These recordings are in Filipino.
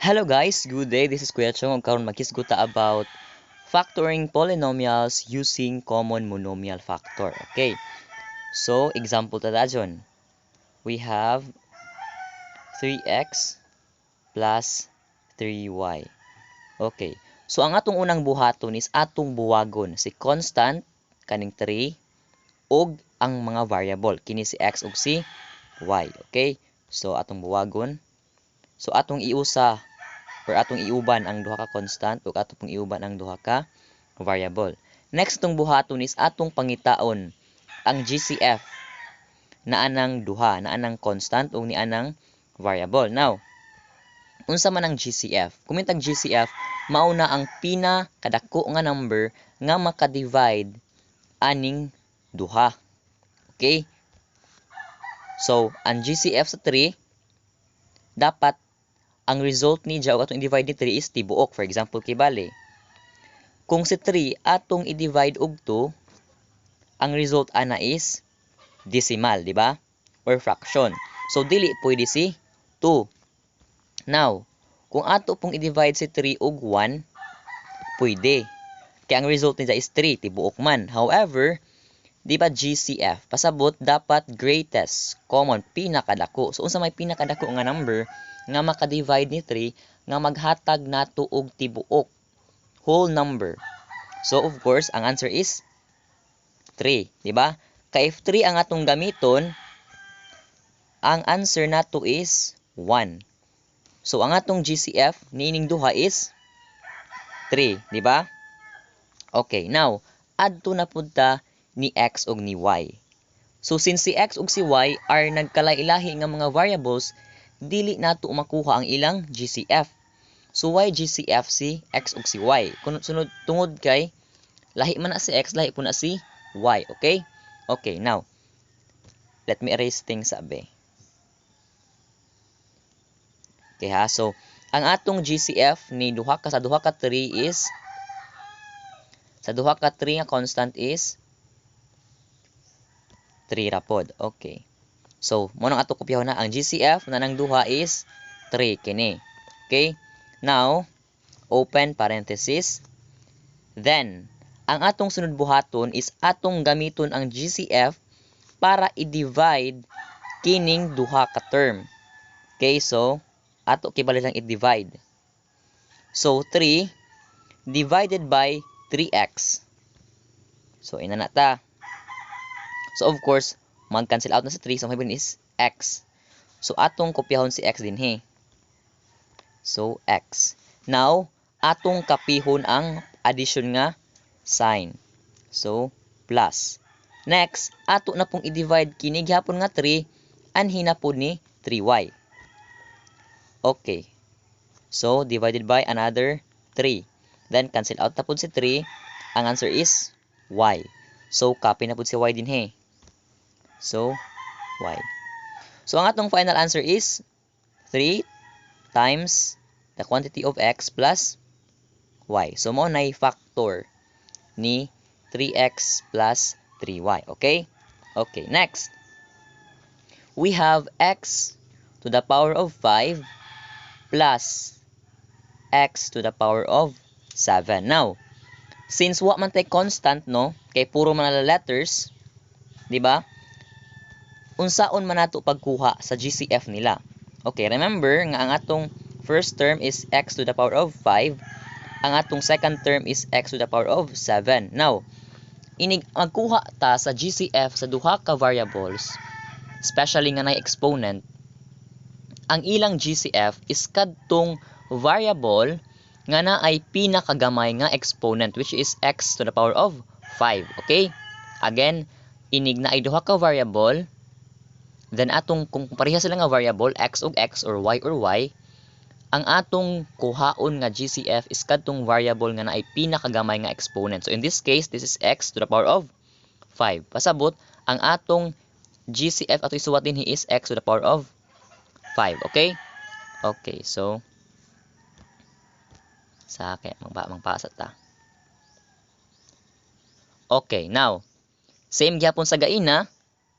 Hello guys, good day. This is Kuya Tiong. Karon magkisguta about factoring polynomials using common monomial factor. Okay. So, example ta dajon. We have 3x plus 3y. Okay. So, ang atong unang buhaton is atong buwagon si constant kaning 3 ug ang mga variable kini si x ug si y. Okay? So, atong buwagon. So, atong iusa or atong iuban ang duha ka constant ug atong iuban ang duha ka variable. Next tong buhaton is atong pangitaon ang GCF na anang duha, na anang constant ug ni anang variable. Now, unsa man ang GCF? Kumitag GCF mao na ang pinakadako nga number nga maka-divide aning duha. Okay? So, ang GCF sa 3 dapat ang result ni ug atong i-divide ni 3 is tibuok. For example, kay bale, kung si 3 atong i-divide og 2, ang result ana is decimal, di ba? Or fraction. So dili pwede si 2. Now, kung ato pong i-divide si 3 og 1, pwede. Kaya ang result niya is 3, tibuok man. However, di ba GCF, pasabot dapat greatest common, pinakadako. So unsa may pinakadako nga number nga maka-divide ni 3 nga maghatag nato og tibuok whole number. So of course, ang answer is 3, di ba? Kay if 3 ang atong gamiton, ang answer nato is 1. So ang atong GCF niining duha is 3, di ba? Okay, now adto na pud ta ni x ug ni y. So since si x ug si y are nagkalailahi nga mga variables, dili nato makuha ang ilang GCF. So y GCF si x ug si y. Sunod tungod kay lahi man na si x, lahi po na si y. Okay? Okay, now let me erase things sabi. Okay ha, so ang atong GCF ni duha ka 3 is sa duha ka 3 nga constant is 3 ra pod. Okay. So, mo nang ato kopyahon na ang GCF na nang duha is 3 kini. Okay? Now, open parenthesis. Then, ang atong sunod buhaton is atong gamiton ang GCF para i-divide kining duha ka term. Okay? So, ato kibali lang i-divide. So, 3 divided by 3x. So, ina na ta. So, of course, mag-cancel out na sa 3. So, may is x. So, atong kopyahon si x din he. So, x. Now, atong kapihon ang addition nga sign. So, plus. Next, ato na pong i-divide kini gihapon nga 3 anhin na po ni 3y. Okay. So, divided by another 3. Then, cancel out na po si 3. Ang answer is y. So, copy na po si y din he. So, y. So, ang atong final answer is 3 times the quantity of x plus y. So, mo na factor ni 3x plus 3y. Okay? Okay, next. We have x to the power of 5 plus x to the power of 7. Now, since wa man tay constant, no? Kay puro man na letters, di ba? Unsaon man nato pagkuha sa GCF nila. Okay, remember nga ang atong first term is x to the power of 5. Ang atong second term is x to the power of 7. Now, inig magkuha ta sa GCF sa duha ka variables, especially nga nay exponent, ang ilang GCF is kadtong variable nga naay pinakagamay nga exponent, which is x to the power of 5. Okay? Again, inig na ay duha ka variable, then atong kung pareha sila nga variable x ug x or y, ang atong kuhaon nga GCF is kadtong variable nga naay pinakagamay nga exponent. So in this case, this is x to the power of 5. Pasabot ang atong GCF ato isuwat din is x to the power of 5. Okay? Okay, so sa kay magpasa ta. Okay, now same gyapon sa gaina,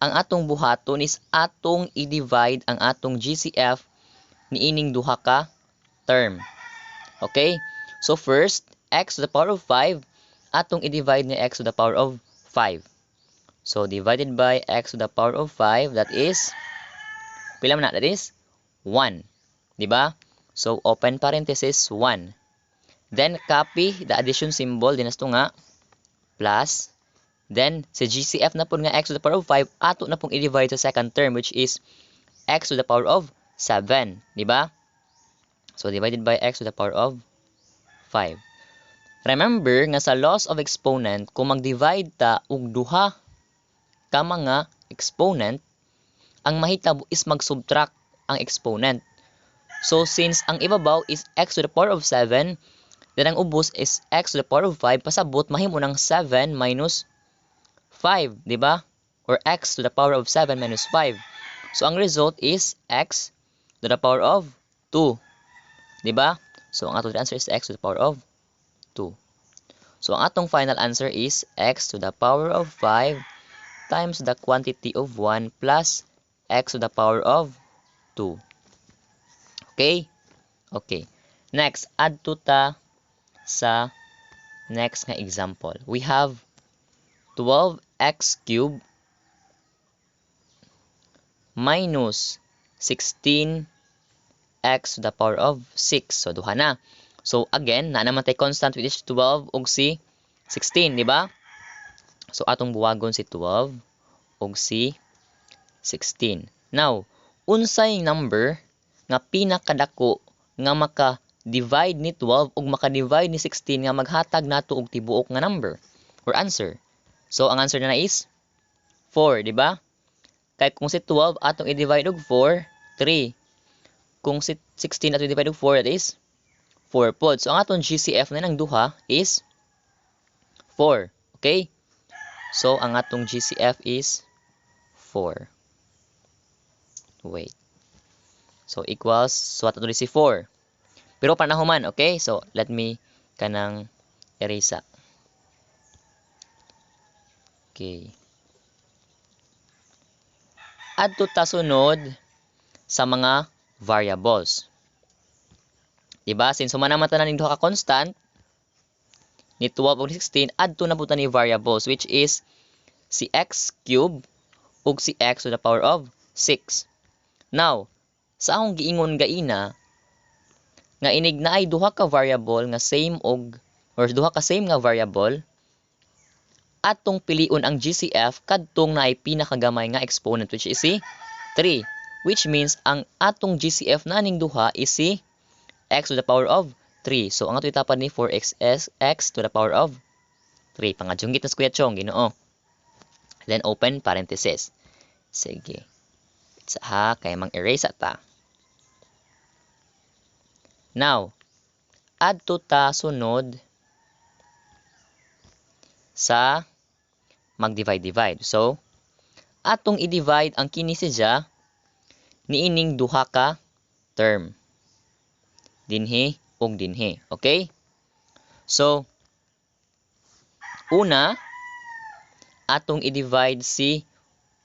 ang atong buhaton is atong i-divide ang atong GCF niining duha ka term. Okay? So first, x to the power of 5, atong i-divide ni x to the power of 5. So divided by x to the power of 5, that is, pila man na? That is 1. Diba? So open parenthesis 1. Then copy the addition symbol, dinas to nga, plus. Then, sa GCF na po nga x to the power of 5, ato na pong i-divide sa second term, which is x to the power of 7. Diba? So, divided by x to the power of 5. Remember nga sa laws of exponent, kung mag-divide ta og duha ka mga exponent, ang mahitabo is mag-subtract ang exponent. So, since ang ibabaw is x to the power of 7, then ang ubos is x to the power of 5, pasabot mahimo ng 7 minus 5, di ba? Or x to the power of 7 minus 5. So, ang result is x to the power of 2. Di ba? So, ang atong answer is x to the power of 2. So, ang atong final answer is x to the power of 5 times the quantity of 1 plus x to the power of 2. Okay? Okay. Next, add to ta sa next nga example. We have 12x cubed minus 16x to the power of 6. So, duha na. So, again, na naman tayo constant which is 12 ug si 16, di ba? So, atong buwagon si 12 ug si 16. Now, unsay number nga pinakadako nga maka-divide ni 12 ug maka-divide ni 16 nga maghatag nato og tibuok nga number or answer? So, ang answer na is 4, di ba? Kaya kung si 12 atong i-divide og 4, 3. Kung si 16 atong i-divide og 4, that is 4 pod. So, ang atong GCF na ng duha is 4. Okay? So, ang atong GCF is 4. Wait. So, equals, so atong si 4. Pero panahuman, okay? So, let me kanang erase. Okay. Add to ta sunod sa mga variables. Diba? Since humanaman ta na ning duha ka constant, ni 12 ug 16, add to na po ta ni variables, which is si x cube ug si x to the power of 6. Now, sa akong giingon gaina, nga inig na ay duha ka variable nga same og, or duha ka same nga variable, atong piliun ang GCF kadtong naay pinakagamay nga exponent which is si 3, which means ang atong GCF naning duha is si x to the power of 3. So ang ato itapad ni 4x is x to the power of 3. Pangadjunggit na Kuya Tiong, Ginoo. Then open parenthesis. Sige. Sa kay mang erase ta. Now, add to ta sunod sa mag-divide-divide. So, atong i-divide ang kini siya niining duha ka term. Dinhi ug dinhi. Okay? So, una, atong i-divide si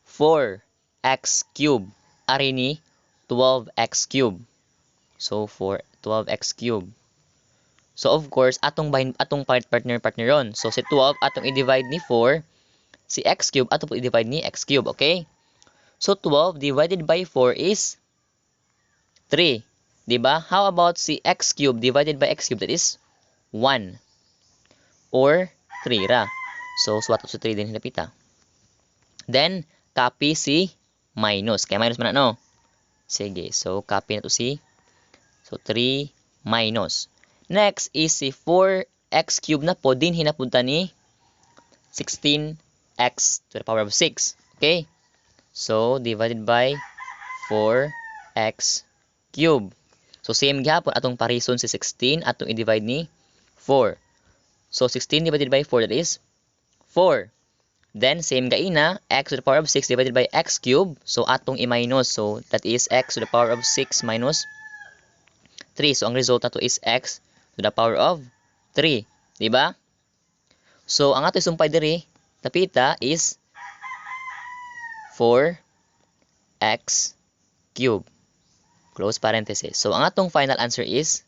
4x cube. Ari ni 12x cube. So, 12x cube. So, of course, atong partner ron. So, si 12, atong i-divide ni 4. Si x cube, atong i-divide ni x cube. Okay? So, 12 divided by 4 is 3. Diba? How about si x cube divided by x cube? That is 1. Or 3 ra. So, swat sa 3 din hinapita. Then, copy si minus. Kaya minus man na, no? Sige. So, copy na to si. So, 3 minus. Next is si 4x cube na po. Din hinapunta ni 16x to the power of 6. Okay? So, divided by 4x cube. So, same gapon atong parison si 16 atong i-divide ni 4. So, 16 divided by 4, that is 4. Then, same gaina, x to the power of 6 divided by x cube. So, atong i-minus. So, that is x to the power of 6 minus 3. So, ang result nato is x to the power of 3. Diba? So, ang ato isumpay diri, tapita is 4x cube. Close parenthesis. So, ang atong final answer is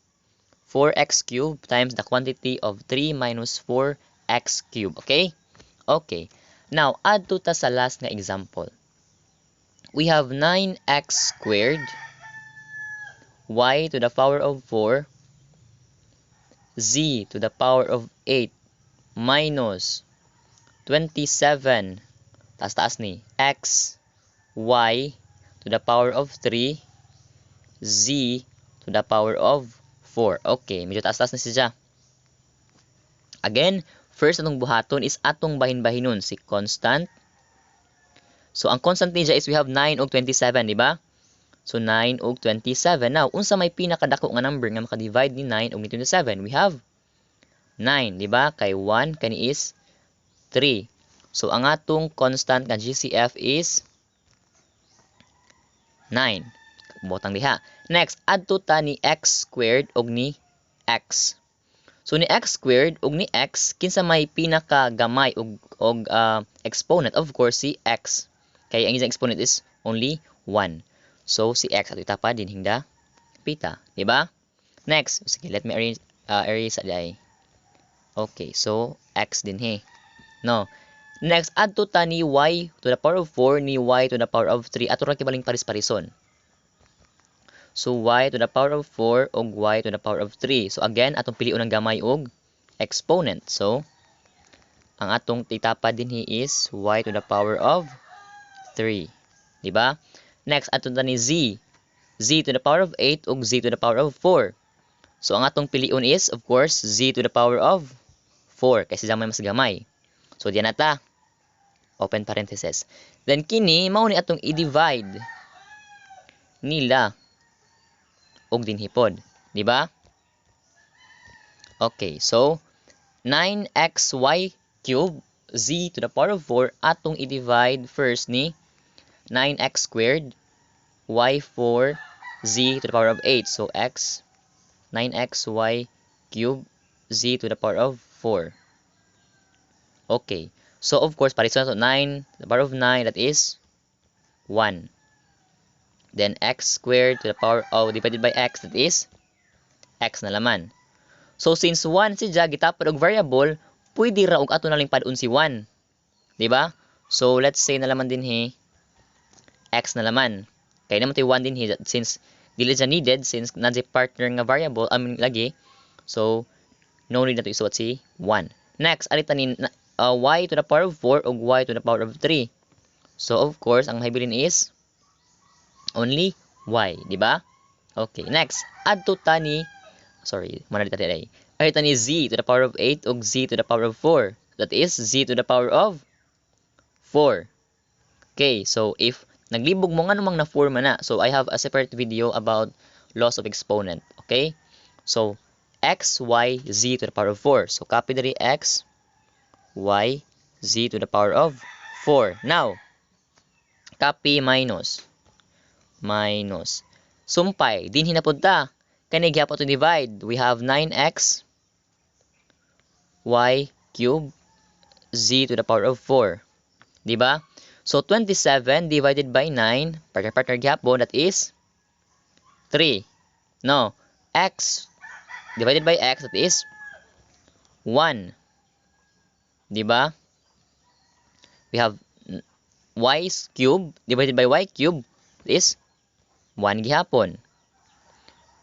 4x cubed times the quantity of 3 minus 4x cubed. Okay? Okay. Now, add to ta sa last nga example. We have 9x squared y to the power of 4 z to the power of 8 minus 27 taas ni x y to the power of 3 z to the power of 4. Okay, medyo taas-taas na siya. Again, first atong buhaton is atong bahin-bahinon si constant. So ang constant niya is we have 9 ug 27, di ba? So 9 ug 27. Now, unsa may pinakadako nga number nga maka-divide ni 9 ug ni 27? We have 9, di ba? Kay 1 kani is 3. So ang atong constant nga GCF is 9. Botang diha. Next, add to ta ni x squared og ni x. So ni x squared og ni x kinsa may pinakagamay og exponent, of course si x. Kaya ang isang exponent is only 1. So si x ato itapa din hingda pita, di ba? Next, sige, let me erase sa day. Okay, so x din he. No. Next, add to ta ni y to the power of 4 ni y to the power of 3. Ato ra kibaling paris-parison. So y to the power of 4 og y to the power of 3. So again, atong piliun ang gamay og exponent. So ang atong titapa din he is y to the power of 3. Di ba? Next, ato ta ni z. Z to the power of 8 ug z to the power of 4. So ang atong piliun is, of course, z to the power of 4 kasi gamay mas gamay. So diyan na ta. Open parenthesis. Then kini mao ni atong i-divide nila og dinhipod, di ba? Okay, so 9xy cubed z to the power of 4 atong i-divide first ni 9x squared y4 z to the power of 8. So x 9xy cubed z to the power of 4. Okay. So of course, parison to 9 to the power of 9, that is 1. Then x squared to the power of divided by x, that is x na laman. So since 1 siya gitapad og variable, pwede ra og ato naling padun si 1. Di ba? So let's say na laman din he x na laman. Kaya naman tayo 1 din he since dili siya needed since nandiyan partner nga variable lagi. So no need na to isuot si 1. Next, alita ni y to the power of 4 ug y to the power of 3. So of course, ang mahabilin is only y, di ba? Okay, next, add to ta ni alita ni z to the power of 8 ug z to the power of 4. That is z to the power of 4. Okay, so if naglibog mo nga namang na 4 man na. So I have a separate video about laws of exponent. Okay? So x, y, z to the power of 4. So copy diri x, y, z to the power of 4. Now, copy minus. Sumpay, din hinapod ta. Kani gyapon to divide. We have 9x y cubed z to the power of 4. Di ba? So 27 divided by 9, partner gyapon, that is 3. No, x divided by x, that is 1. Di ba? We have y cubed divided by y cubed, that is 1 gihapon.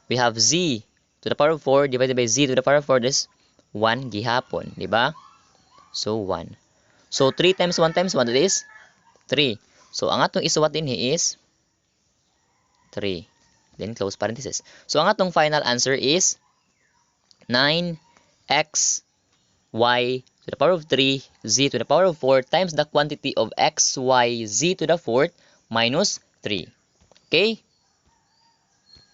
We have z to the power of 4 divided by z to the power of 4, that is 1 gihapon. Di ba? So 1. So 3 times 1 times 1, that is 3. So ang atong isuwat din is 3. Then close parenthesis. So ang atong final answer is 9x y to the power of 3 z to the power of 4 times the quantity of x, y, z to the 4th minus 3. Okay?